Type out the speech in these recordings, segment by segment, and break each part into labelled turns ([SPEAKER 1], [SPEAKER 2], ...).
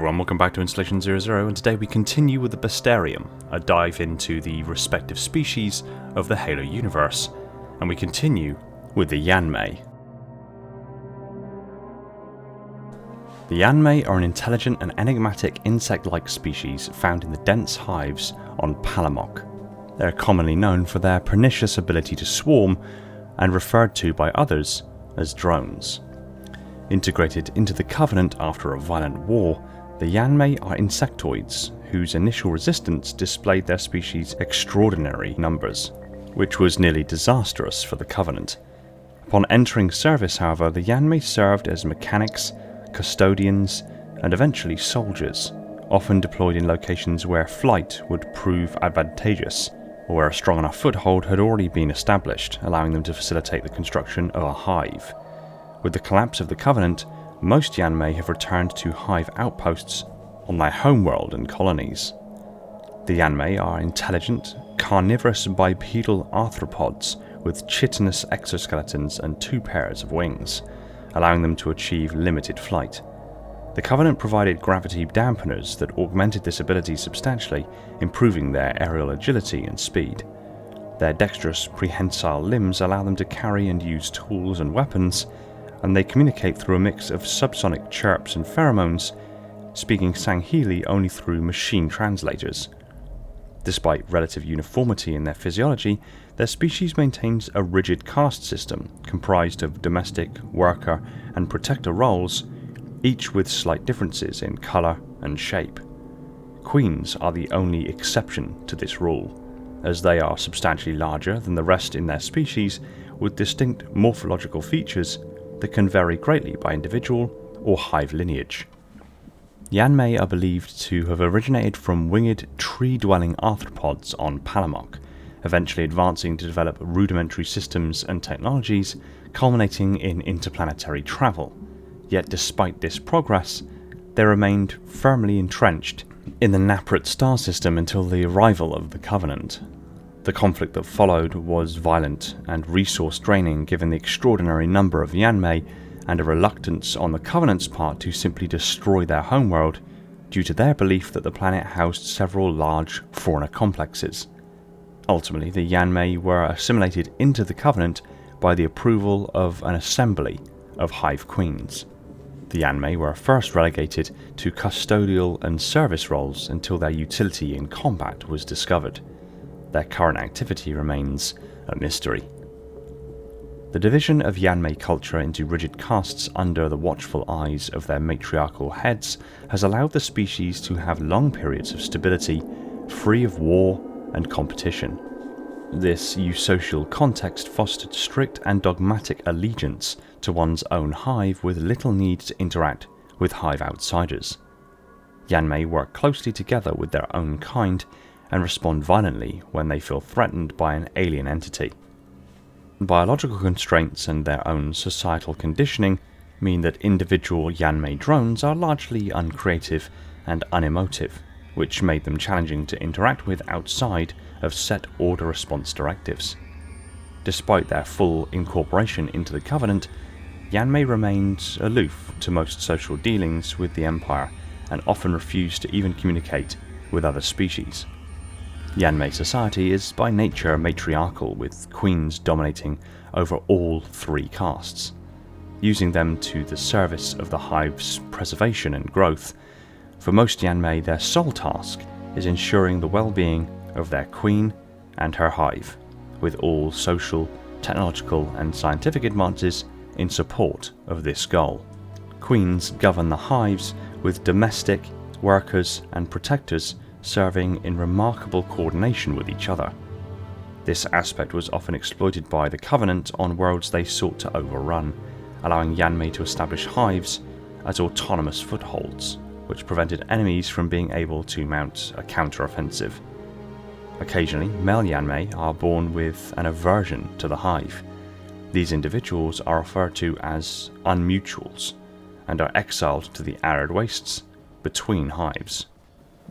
[SPEAKER 1] everyone, welcome back to Installation 00, and today we continue with the Bestiarum, a dive into the respective species of the Halo universe, and we continue with the Yanme'e. The Yanme'e are an intelligent and enigmatic insect-like species found in the dense hives on Palamok. They are commonly known for their pernicious ability to swarm, and referred to by others as drones. Integrated into the Covenant after a violent war, the Yanme'e are insectoids whose initial resistance displayed their species' extraordinary numbers, which was nearly disastrous for the Covenant. Upon entering service, however, the Yanme'e served as mechanics, custodians, and eventually soldiers, often deployed in locations where flight would prove advantageous, or where a strong enough foothold had already been established, allowing them to facilitate the construction of a hive. With the collapse of the Covenant, most Yanme'e have returned to hive outposts on their homeworld and colonies. The Yanme'e are intelligent, carnivorous bipedal arthropods with chitinous exoskeletons and 2 pairs of wings, allowing them to achieve limited flight. The Covenant provided gravity dampeners that augmented this ability substantially, improving their aerial agility and speed. Their dexterous prehensile limbs allow them to carry and use tools and weapons, and they communicate through a mix of subsonic chirps and pheromones, speaking Sangheili only through machine translators. Despite relative uniformity in their physiology, their species maintains a rigid caste system comprised of domestic, worker, and protector roles, each with slight differences in colour and shape. Queens are the only exception to this rule, as they are substantially larger than the rest in their species, with distinct morphological features that can vary greatly by individual or hive lineage. Yanme'e are believed to have originated from winged, tree-dwelling arthropods on Palamok, eventually advancing to develop rudimentary systems and technologies, culminating in interplanetary travel. Yet despite this progress, they remained firmly entrenched in the Naprat star system until the arrival of the Covenant. The conflict that followed was violent and resource-draining given the extraordinary number of Yanme'e and a reluctance on the Covenant's part to simply destroy their homeworld due to their belief that the planet housed several large fauna complexes. Ultimately, the Yanme'e were assimilated into the Covenant by the approval of an assembly of hive queens. The Yanme'e were first relegated to custodial and service roles until their utility in combat was discovered. Their current activity remains a mystery. The division of Yanme'e culture into rigid castes under the watchful eyes of their matriarchal heads has allowed the species to have long periods of stability, free of war and competition. This eusocial context fostered strict and dogmatic allegiance to one's own hive with little need to interact with hive outsiders. Yanme'e work closely together with their own kind and respond violently when they feel threatened by an alien entity. Biological constraints and their own societal conditioning mean that individual Yanme'e drones are largely uncreative and unemotive, which made them challenging to interact with outside of set order response directives. Despite their full incorporation into the Covenant, Yanme'e remained aloof to most social dealings with the Empire and often refused to even communicate with other species. Yanme'e society is by nature matriarchal, with queens dominating over all 3 castes, using them to the service of the hive's preservation and growth. For most Yanme'e, their sole task is ensuring the well-being of their queen and her hive, with all social, technological and scientific advances in support of this goal. Queens govern the hives, with domestic, workers and protectors serving in remarkable coordination with each other. This aspect was often exploited by the Covenant on worlds they sought to overrun, allowing Yanme'e to establish hives as autonomous footholds, which prevented enemies from being able to mount a counter-offensive. Occasionally, male Yanme'e are born with an aversion to the hive. These individuals are referred to as unmutuals and are exiled to the arid wastes between hives.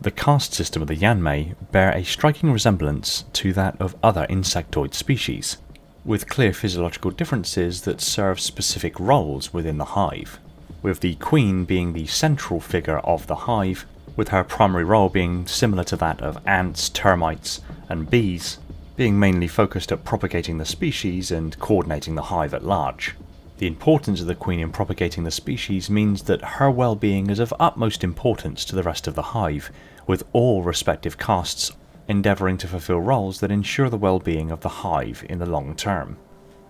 [SPEAKER 1] The caste system of the Yanme'e bear a striking resemblance to that of other insectoid species, with clear physiological differences that serve specific roles within the hive. with the queen being the central figure of the hive, with her primary role being similar to that of ants, termites, and bees, being mainly focused at propagating the species and coordinating the hive at large. The importance of the queen in propagating the species means that her well-being is of utmost importance to the rest of the hive, with all respective castes endeavouring to fulfil roles that ensure the well-being of the hive in the long term.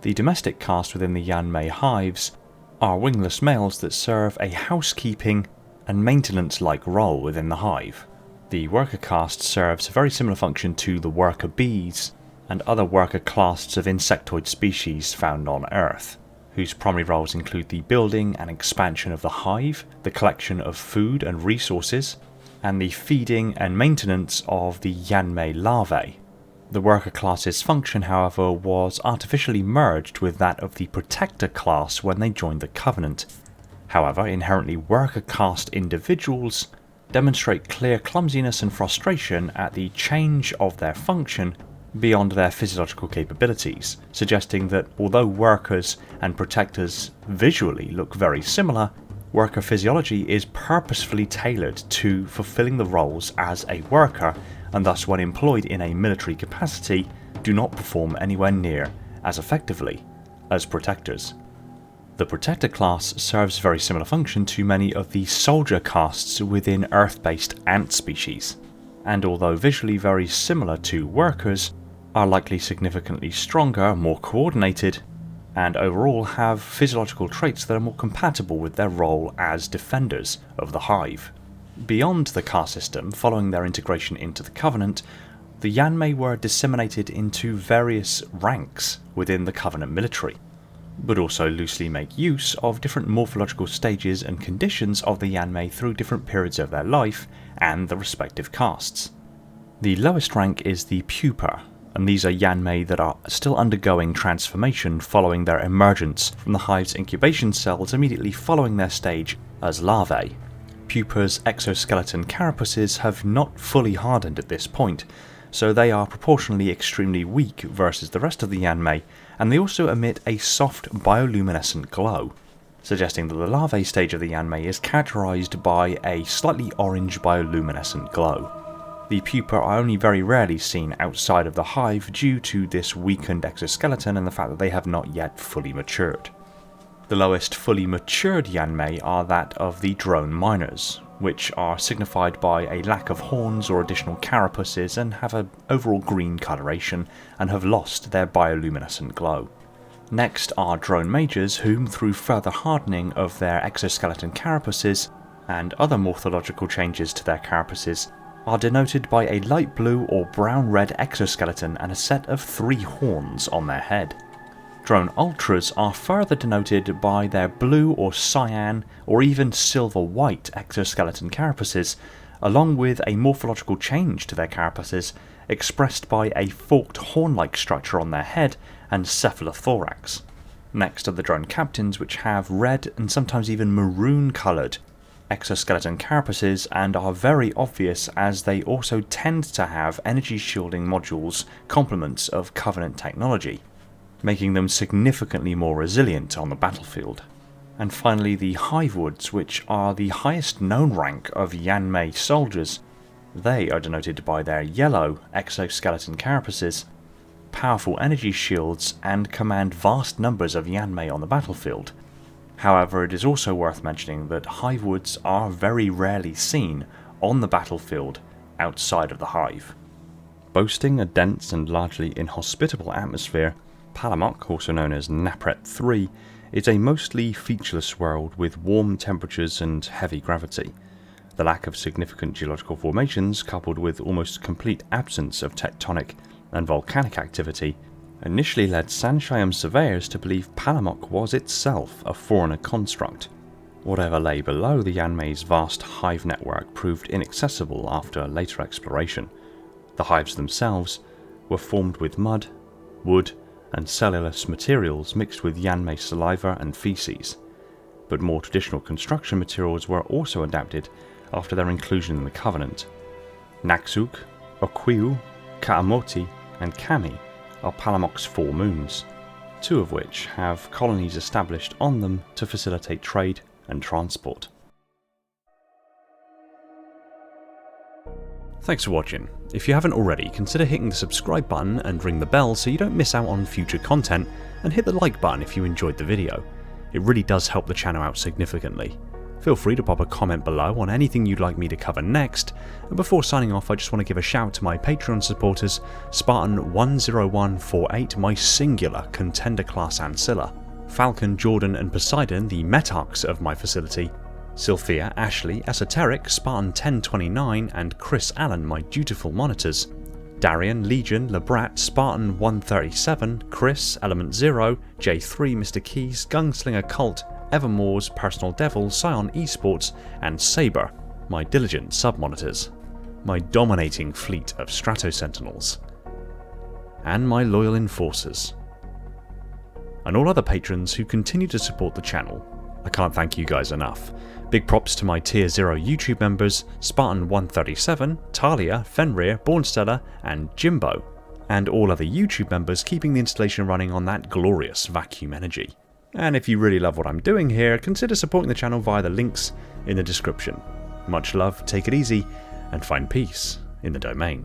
[SPEAKER 1] The domestic caste within the Yanme'e hives are wingless males that serve a housekeeping and maintenance-like role within the hive. The worker caste serves a very similar function to the worker bees and other worker classes of insectoid species found on Earth, whose primary roles include the building and expansion of the hive, the collection of food and resources, and the feeding and maintenance of the Yanme'e larvae. The worker class's function, however, was artificially merged with that of the protector class when they joined the Covenant. However, inherently worker caste individuals demonstrate clear clumsiness and frustration at the change of their function beyond their physiological capabilities, suggesting that although workers and protectors visually look very similar, worker physiology is purposefully tailored to fulfilling the roles as a worker, and thus when employed in a military capacity do not perform anywhere near as effectively as protectors. The protector class serves a very similar function to many of the soldier castes within Earth-based ant species, and although visually very similar to workers, are likely significantly stronger, more coordinated, and overall have physiological traits that are more compatible with their role as defenders of the hive. Beyond the caste system, following their integration into the Covenant, the Yanme'e were disseminated into various ranks within the Covenant military, but also loosely make use of different morphological stages and conditions of the Yanme'e through different periods of their life and the respective castes. The lowest rank is the pupa, and these are Yanme'e that are still undergoing transformation following their emergence from the hive's incubation cells immediately following their stage as larvae. Pupa's exoskeleton carapaces have not fully hardened at this point, so they are proportionally extremely weak versus the rest of the Yanme'e, and they also emit a soft bioluminescent glow, suggesting that the larvae stage of the Yanme'e is characterized by a slightly orange bioluminescent glow. The pupa are only very rarely seen outside of the hive due to this weakened exoskeleton and the fact that they have not yet fully matured. The lowest fully matured Yanme'e are that of the drone miners, which are signified by a lack of horns or additional carapaces and have an overall green coloration and have lost their bioluminescent glow. Next are drone majors, whom through further hardening of their exoskeleton carapaces and other morphological changes to their carapaces are denoted by a light blue or brown-red exoskeleton and a set of 3 horns on their head. Drone ultras are further denoted by their blue or cyan or even silver-white exoskeleton carapaces, along with a morphological change to their carapaces expressed by a forked horn-like structure on their head and cephalothorax. Next are the drone captains, which have red and sometimes even maroon-coloured exoskeleton carapaces and are very obvious as they also tend to have energy shielding modules complements of Covenant technology, making them significantly more resilient on the battlefield. And finally the Hivewoods, which are the highest known rank of Yanme'e soldiers. They are denoted by their yellow exoskeleton carapaces, powerful energy shields, and command vast numbers of Yanme'e on the battlefield. However, it is also worth mentioning that Hivewoods are very rarely seen on the battlefield outside of the hive. Boasting a dense and largely inhospitable atmosphere, Palamok, also known as Napret 3, is a mostly featureless world with warm temperatures and heavy gravity. The lack of significant geological formations, coupled with almost complete absence of tectonic and volcanic activity, initially led Sanshyam surveyors to believe Palamok was itself a foreigner construct. Whatever lay below the Yanme'e's vast hive network proved inaccessible after later exploration. The hives themselves were formed with mud, wood, and cellulose materials mixed with Yanme'e saliva and feces, but more traditional construction materials were also adapted after their inclusion in the Covenant. Naksuk, Okwiu, Ka'amoti, and Kami are Palamok's 4 moons, 2 of which have colonies established on them to facilitate trade, and transport. Thanks for watching. If you haven't already, consider hitting the subscribe button and ring the bell so you don't miss out on future content, and hit the like button if you enjoyed the video. It really does help the channel out significantly. Feel free to pop a comment below on anything you'd like me to cover next, and before signing off I just want to give a shout to my Patreon supporters, Spartan10148, my singular Contender class Ancilla, Falcon, Jordan and Poseidon, the Metarchs of my facility, Sylphia, Ashley, Esoteric, Spartan 1029 and Chris Allen, my dutiful monitors, Darian, Legion, Labrat, Spartan 137, Chris, Element 0, J3, Mr. Keys, Gunslinger Cult, Evermore's Personal Devil, Scion Esports and Saber, my diligent sub-monitors, my dominating fleet of Strato Sentinels, and my loyal enforcers, and all other patrons who continue to support the channel. I can't thank you guys enough. Big props to my Tier 0 YouTube members, Spartan 137, Talia, Fenrir, Bornstella and Jimbo, and all other YouTube members keeping the installation running on that glorious vacuum energy. And if you really love what I'm doing here, consider supporting the channel via the links in the description. Much love, take it easy, and find peace in the domain.